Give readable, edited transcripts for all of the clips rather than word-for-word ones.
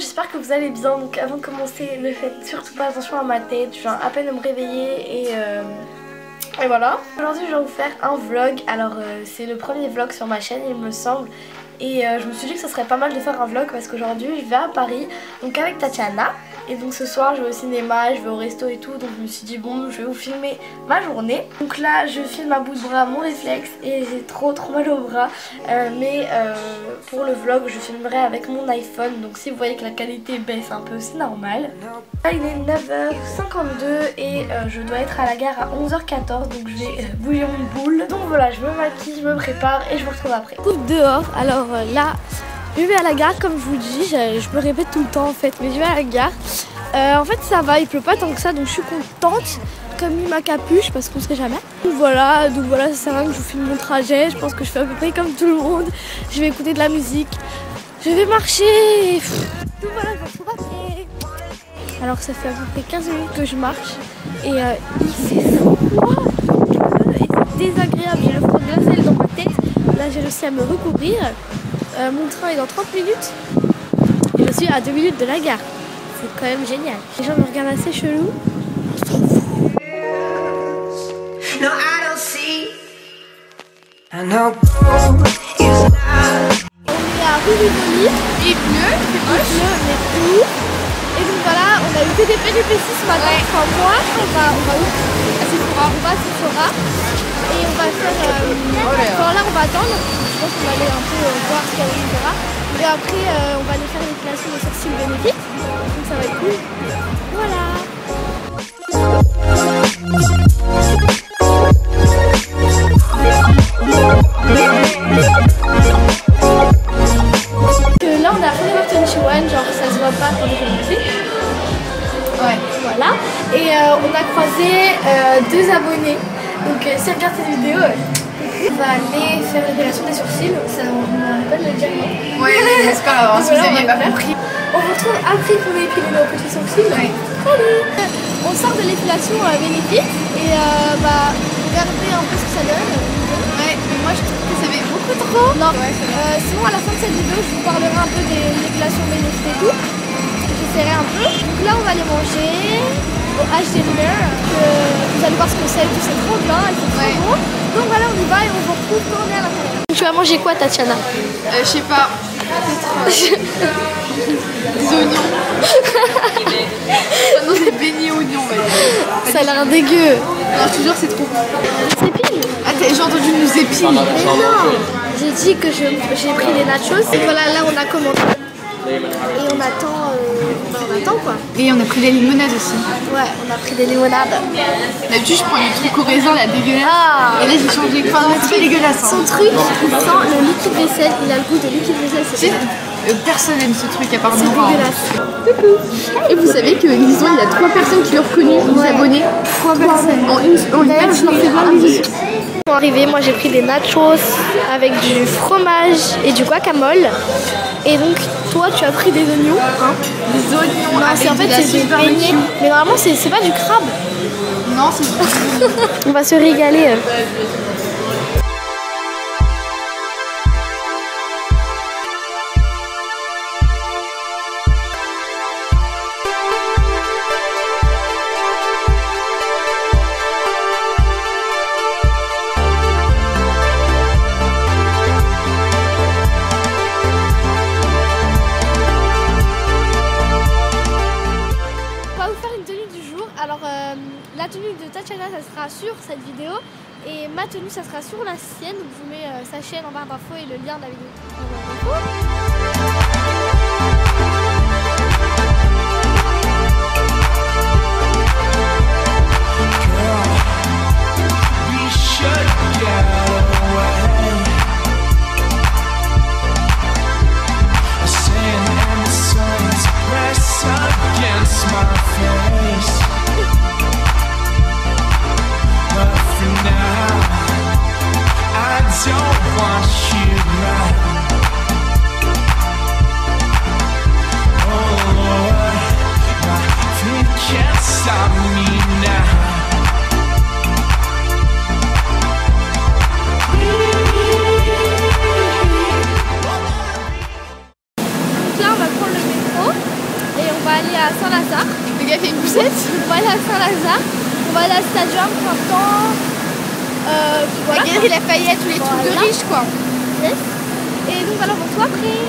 j'espère que vous allez bien. Donc avant de commencer, ne faites surtout pas attention à ma tête, je viens à peine de me réveiller et voilà. Aujourd'hui je vais vous faire un vlog, alors c'est le premier vlog sur ma chaîne il me semble. Et je me suis dit que ce serait pas mal de faire un vlog parce qu'aujourd'hui je vais à Paris, donc avec Tatiana. Et donc ce soir je vais au cinéma, je vais au resto et tout, donc je me suis dit bon je vais vous filmer ma journée. Donc là je filme à bout de bras mon réflexe et j'ai trop mal au bras, mais pour le vlog je filmerai avec mon iPhone, donc si vous voyez que la qualité baisse un peu c'est normal. Là il est 9h52 et je dois être à la gare à 11h14, donc je vais bouillir une boule. Donc voilà, je me maquille, je me prépare et je vous retrouve après. Coupe dehors, alors là je vais à la gare comme je vous dis, je me répète tout le temps en fait, mais je vais à la gare. En fait ça va, il pleut pas tant que ça donc je suis contente. J'ai mis ma capuche parce qu'on sait jamais. Donc voilà, ça sert à rien que je vous filme mon trajet, je pense que je fais à peu près comme tout le monde. Je vais écouter de la musique, je vais marcher, donc voilà, je me retrouve après. Alors ça fait à peu près 15 minutes que je marche et il fait froid et c'est désagréable, j'ai le froid glacial dans ma tête. Là j'ai réussi à me recouvrir. Mon train est dans 30 minutes et je suis à 2 minutes de la gare. C'est quand même génial. Les gens me regardent assez chelou. On est à Rue Rivoli. Il pleut, mais tout. Et donc voilà, on a eu que des péripéties ce matin. Ouais. Enfin moi, on va où? À Sephora. On va à Sephora. Et on va faire... enfin là on va attendre. Je pense qu'on va aller un peu voir ce qu'il y a, etc. Et après on va aller faire l'épilation des sourcils bénéfiques. Donc ça va être cool. Voilà. Là on a Forever 21, genre ça se voit pas quand je le fais. Ouais. Voilà. Et on a croisé 2 abonnés. Donc si vous regardez cette vidéo, on va aller faire l'épilation des sourcils. Ça, on n'arrête pas de le dire, non? Ouais, j'espère avoir, si vous n'aviez pas compris. On se retrouve après qu'on ait épilé nos petits sourcils. Ouais. Salut. On sort de l'épilation bénéfique et regardez un peu ce que ça donne. Ouais, mais moi je trouve que ça fait beaucoup trop. Non, ouais, sinon à la fin de cette vidéo, je vous parlerai un peu de l'épilation bénéfique et tout. J'essaierai un peu. Donc là, on va aller manger au HD Dinner. Vous allez voir ce que c'est, tout c'est trop bien, il fait très bon. Donc voilà, on y va et on vous retrouve quand on est à l'intérieur. Tu vas manger quoi, Tatiana? Je sais pas, peut-être des oignons. Non, des beignets oignons, on va dire. Ça a l'air dégueu. Non, je te jure, c'est trop bon. Nous épile. Ah, j'ai entendu nous épile. Mais non, j'ai dit que j'ai pris des nachos. Et voilà, là on a commandé. Et on attend quoi. Et on a pris des limonades aussi. Ouais, on a pris des limonades. D'habitude je prends des trucs au raisin là dégueulasse. Ah. Et là j'ai changé. Enfin, c'est dégueulasse. Son truc, il sent le liquide vaisselle. Il a le goût de liquide vaisselle. C'est personne n'aime ce truc à part nous. C'est dégueulasse. Et vous savez que Lison, il y a 3 personnes qui l'ont reconnu, des abonnés. 3 personnes. En une je leur fais voir les bisous. Ils sont arrivés, moi j'ai pris des nachos avec du fromage et du guacamole. Et donc toi tu as pris des oignons, hein? Des oignons. Non, en fait c'est des beignets. Mais normalement c'est pas du crabe. Non, c'est du On va se régaler. La tenue de Tatiana ça sera sur cette vidéo et ma tenue ça sera sur la sienne, donc je vous mets sa chaîne en barre d'infos et le lien de la vidéo en barre là on va prendre le métro. à Saint-Lazare. On va aller à Stadium, Printemps, voilà, la Galerie Lafayette, tous les trucs de riches quoi. Yes. Et donc voilà, on se voit après.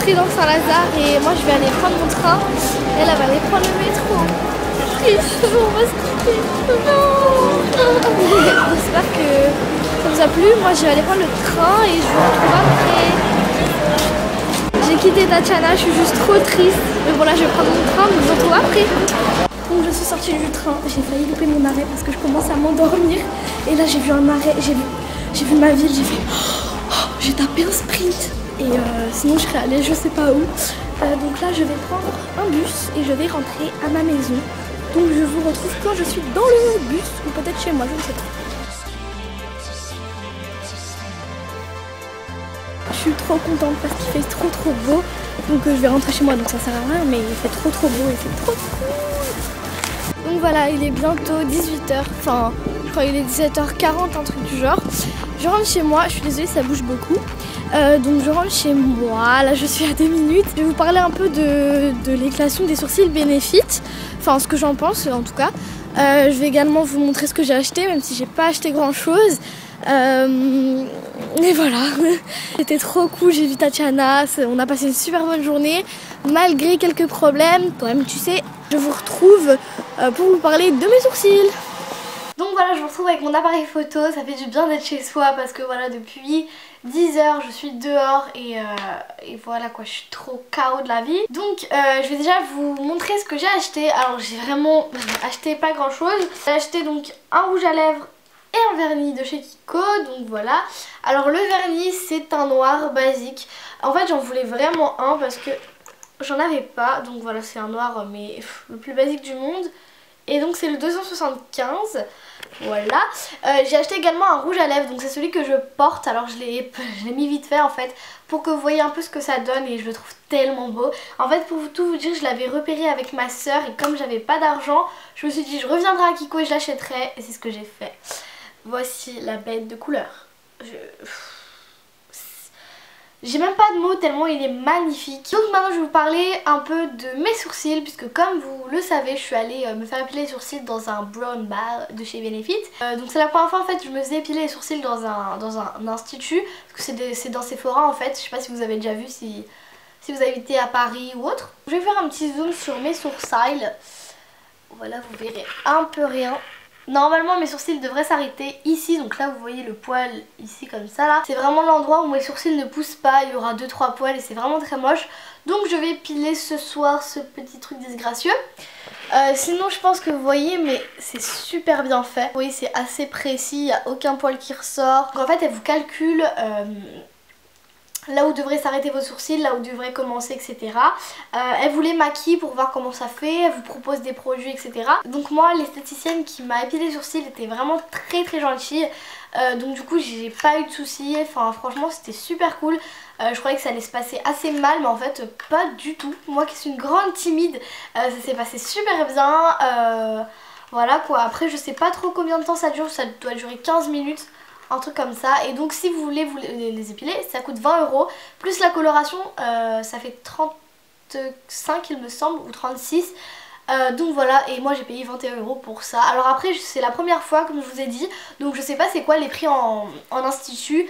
Dans Saint-Lazare et moi je vais aller prendre mon train. Elle va aller prendre le métro. Triste, on va se quitter. Non. J'espère que ça vous a plu. Moi je vais aller prendre le train et je vous retrouve après. J'ai quitté Tatiana, je suis juste trop triste. Mais voilà, je vais prendre mon train, mais je vous retrouve après. Donc je suis sortie du train, j'ai failli louper mon arrêt parce que je commence à m'endormir. Et là j'ai vu un arrêt, j'ai vu ma ville, j'ai tapé un sprint. Et sinon je serais allée je sais pas où. Donc là je vais prendre un bus et je vais rentrer à ma maison. Donc je vous retrouve quand je suis dans le bus ou peut-être chez moi, je ne sais pas. Je suis trop contente parce qu'il fait trop beau. Donc je vais rentrer chez moi, donc ça sert à rien, mais il fait trop beau et c'est trop cool. Donc voilà, il est bientôt 18h, enfin je crois qu'il est 17h40, un truc du genre. Je rentre chez moi, je suis désolée ça bouge beaucoup. Donc je rentre chez moi, là je suis à 2 minutes. Je vais vous parler un peu de l'éclatation des sourcils Benefit, enfin ce que j'en pense en tout cas. Je vais également vous montrer ce que j'ai acheté, même si j'ai pas acheté grand chose. Et voilà, c'était trop cool, j'ai vu Tatiana, on a passé une super bonne journée, malgré quelques problèmes, toi-même tu sais. Je vous retrouve pour vous parler de mes sourcils. Donc voilà, je vous retrouve avec mon appareil photo, ça fait du bien d'être chez soi parce que voilà, depuis 10 h je suis dehors et voilà quoi, je suis trop KO de la vie. Donc je vais déjà vous montrer ce que j'ai acheté. Alors j'ai vraiment acheté pas grand chose. J'ai acheté donc un rouge à lèvres et un vernis de chez Kiko, donc voilà. Alors le vernis c'est un noir basique. En fait j'en voulais vraiment un parce que j'en avais pas, donc voilà c'est un noir mais le plus basique du monde. Et donc c'est le 275, voilà. J'ai acheté également un rouge à lèvres, donc c'est celui que je porte. Alors je l'ai mis vite fait en fait pour que vous voyez un peu ce que ça donne et je le trouve tellement beau. En fait pour tout vous dire, je l'avais repéré avec ma soeur et comme j'avais pas d'argent, je me suis dit je reviendrai à Kiko et je l'achèterai et c'est ce que j'ai fait. Voici la bête de couleur. J'ai même pas de mots tellement il est magnifique. Donc maintenant je vais vous parler un peu de mes sourcils puisque comme vous le savez je suis allée me faire épiler les sourcils dans un brown bar de chez Benefit. Donc c'est la première fois en fait que je me faisais épiler les sourcils dans un institut parce que c'est dans Sephora en fait. Je sais pas si vous avez déjà vu si vous habitez à Paris ou autre. Je vais faire un petit zoom sur mes sourcils. Voilà, vous verrez un peu rien. Normalement mes sourcils devraient s'arrêter ici, donc là vous voyez le poil ici comme ça là. C'est vraiment l'endroit où mes sourcils ne poussent pas, il y aura 2-3 poils et c'est vraiment très moche. Donc je vais épiler ce soir ce petit truc disgracieux. Sinon je pense que vous voyez mais c'est super bien fait. Vous voyez c'est assez précis, il n'y a aucun poil qui ressort. Donc en fait elle vous calcule là où devraient s'arrêter vos sourcils, là où devraient commencer, etc. Elle vous les maquille pour voir comment ça fait, elle vous propose des produits, etc. Donc moi, l'esthéticienne qui m'a épilé les sourcils était vraiment très gentille. Donc du coup, j'ai pas eu de soucis. Enfin, franchement, c'était super cool. Je croyais que ça allait se passer assez mal, mais en fait, pas du tout. Moi qui suis une grande timide, ça s'est passé super bien. Voilà quoi. Après, je sais pas trop combien de temps ça dure, ça doit durer 15 minutes. Un truc comme ça. Et donc si vous voulez les épiler, ça coûte 20 €. Plus la coloration, ça fait 35 il me semble, ou 36. Donc voilà, et moi j'ai payé 21 € pour ça. Alors après c'est la première fois comme je vous ai dit, donc je sais pas c'est quoi les prix en institut.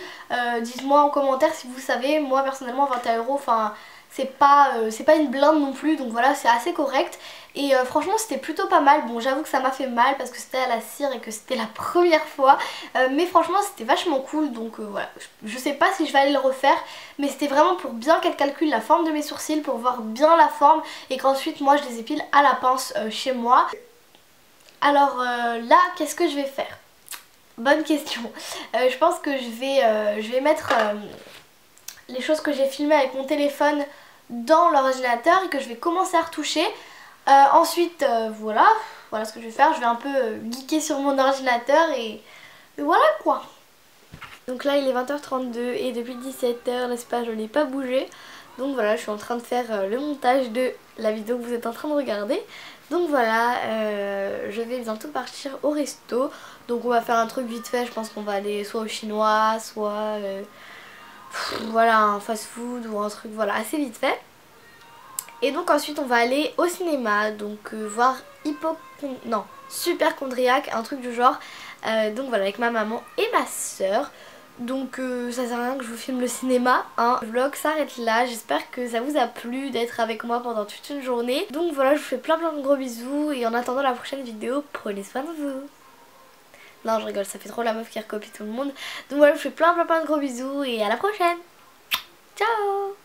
Dites-moi en commentaire si vous savez. Moi personnellement 21 €, enfin c'est pas une blinde non plus, donc voilà, c'est assez correct. Et franchement c'était plutôt pas mal. Bon, j'avoue que ça m'a fait mal parce que c'était à la cire et que c'était la première fois, mais franchement c'était vachement cool. Donc voilà, je sais pas si je vais aller le refaire, mais c'était vraiment pour bien qu'elle calcule la forme de mes sourcils, pour voir bien la forme, et qu'ensuite moi je les épile à la pince chez moi. Alors là, qu'est-ce que je vais faire? Bonne question. Je pense que je vais mettre les choses que j'ai filmées avec mon téléphone dans l'ordinateur et que je vais commencer à retoucher. Ensuite, voilà ce que je vais faire. Je vais un peu geeker sur mon ordinateur et voilà quoi. Donc là, il est 20h32 et depuis 17h, n'est-ce pas, je n'ai pas bougé. Donc voilà, je suis en train de faire le montage de la vidéo que vous êtes en train de regarder. Donc voilà, je vais bientôt partir au resto. Donc on va faire un truc vite fait, je pense qu'on va aller soit au chinois, soit voilà, un fast food ou un truc voilà assez vite fait. Et donc ensuite on va aller au cinéma, donc voir Superchondriac, un truc du genre. Donc voilà, avec ma maman et ma soeur. Donc ça sert à rien que je vous filme le cinéma, hein. Le vlog s'arrête là, j'espère que ça vous a plu d'être avec moi pendant toute une journée. Donc voilà, je vous fais plein de gros bisous et en attendant la prochaine vidéo, prenez soin de vous. Non, je rigole, ça fait trop la meuf qui recopie tout le monde. Donc voilà, je vous fais plein de gros bisous et à la prochaine. Ciao.